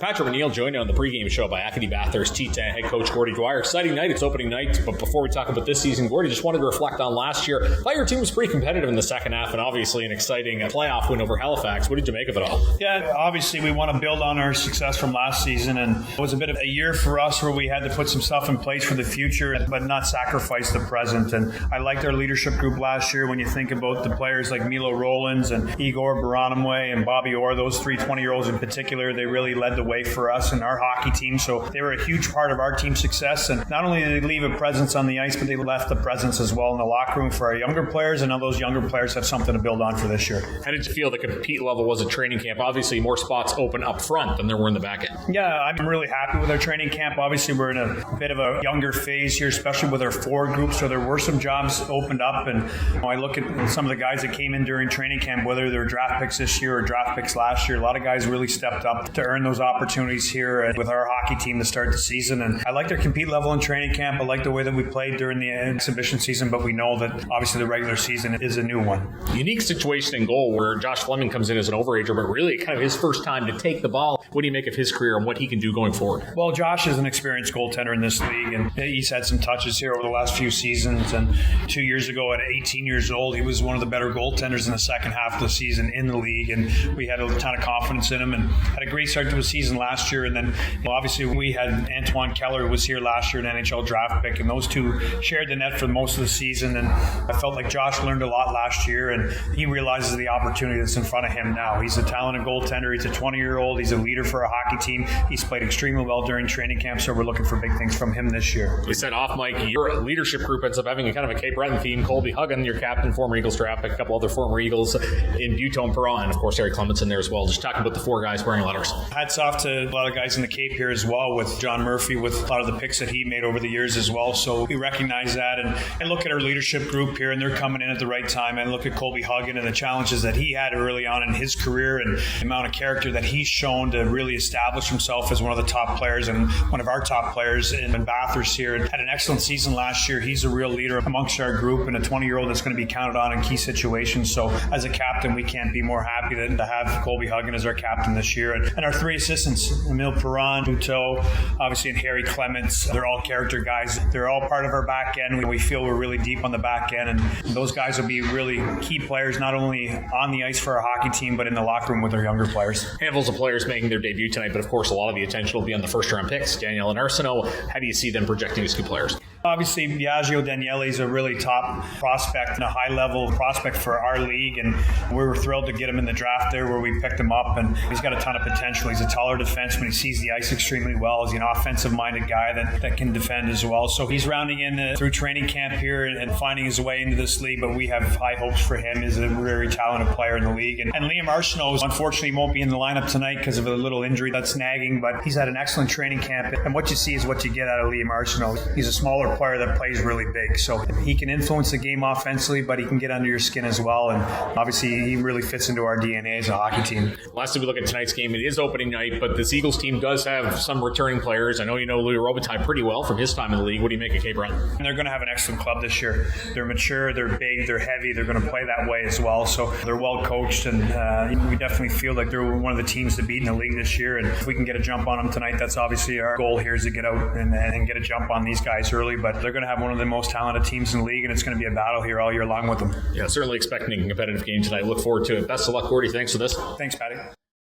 Patrick McNeil joined on the pregame show by Acadie Bathurst T10 head coach Gordie Dwyer. Exciting night. It's opening night. But before we talk about this season, Gordie, just wanted to reflect on last year. I thought your team was pretty competitive in the second half and obviously an exciting playoff win over Halifax. What did you make of it all? Yeah, obviously we want to build on our success from last season, and it was a bit of a year for us where we had to put some stuff in place for the future but not sacrifice the present. And I liked our leadership group last year. When you think about the players like Milo Rollins and Igor Baranamwe and Bobby Orr, those three 20-year-olds in particular, they really led the way for us and our hockey team. So they were a huge part of our team's success. And not only did they leave a presence on the ice, but they left the presence as well in the locker room for our younger players. And now those younger players have something to build on for this year. How did you feel the compete level was at training camp? Obviously, more spots open up front than there were in the back end. Yeah, I'm really happy with our training camp. Obviously, we're in a bit of a younger phase here, especially with our forward group. So there were some jobs opened up. And I look at some of the guys that came in during training camp, whether they're draft picks this year or draft picks last year. A lot of guys really stepped up to earn those opportunities here with our hockey team to start the season. And I like their compete level in training camp. I like the way that we played during the exhibition season, but we know that obviously the regular season is a new one. Unique situation in goal where Josh Fleming comes in as an overager, but really kind of his first time to take the ball. What do you make of his career and what he can do going forward? Well, Josh is an experienced goaltender in this league, and he's had some touches here over the last few seasons. And 2 years ago, at 18 years old, he was one of the better goaltenders in the second half of the season in the league, and we had a ton of confidence in him and had a great start to the season last year. And then obviously we had Antoine Keller, who was here last year, an NHL draft pick, and those two shared the net for most of the season. And I felt like Josh learned a lot last year, and he realizes the opportunity that's in front of him now. He's a talented goaltender. He's a 20-year-old. He's a leader for a hockey team. He's played extremely well during training camp, so we're looking for big things from him this year. We said off, Mike, your leadership group ends up having a kind of a Cape Breton theme. Colby Huggan, your captain, former Eagles draft pick, a couple other former Eagles in Butone Perron, and of course Harry Clements in there as well. Just talking about the four guys wearing letters. Hats off to a lot of guys in the Cape here as well, with John Murphy, with a lot of the picks that he made over the years as well. So we recognize that, and I look at our leadership group here, and they're coming in at the right time. And look at Colby Huggan and the challenges that he had early on in his career, and the amount of character that he's shown to really establish himself as one of the top players and one of our top players in Bathurst here. And had an excellent season last year. He's a real leader amongst our group and a 20-year-old that's going to be counted on in key situations. So as a captain, we can't be more happy than to have Colby Huggan as our captain this year. And our three assistants, Emile Perron, Buteau, obviously, and Harry Clements, they're all character guys. They're all part of our back end. We feel we're really deep on the back end, and those guys will be really key players, not only on the ice for our hockey team, but in the locker room with our younger players. Handfuls of players making their debut tonight, but of course a lot of the attention will be on the first-round picks. Danielle and Arsenault, how do you see them projecting as two players? Obviously, Biagio Daniele is a really top prospect and a high-level prospect for our league, and we were thrilled to get him in the draft there where we picked him up, and he's got a ton of potential. He's a taller defenseman. He sees the ice extremely well. He's an offensive-minded guy that can defend as well. So he's rounding in through training camp here and finding his way into this league, but we have high hopes for him. He's a very talented player in the league. And Liam Arsenault, unfortunately, won't be in the lineup tonight because of a little injury that's nagging, but he's had an excellent training camp, and what you see is what you get out of Liam Arsenault. He's a smaller player that plays really big, so he can influence the game offensively, but he can get under your skin as well, and obviously he really fits into our DNA as a hockey team. Lastly, we look at tonight's game. It is opening night, but this Eagles team does have some returning players. I know you know Louis Robitaille pretty well from his time in the league. What do you make of Cape Breton? And they're going to have an excellent club this year. They're mature, they're big, they're heavy, they're going to play that way as well, so they're well coached, and we definitely feel like they're one of the teams to beat in the league this year, and if we can get a jump on them tonight, that's obviously our goal here, is to get out and get a jump on these guys early, but they're going to have one of the most talented teams in the league, and it's going to be a battle here all year long with them. Yeah, certainly expecting a competitive game tonight. Look forward to it. Best of luck, Gordie. Thanks for this. Thanks, Patty.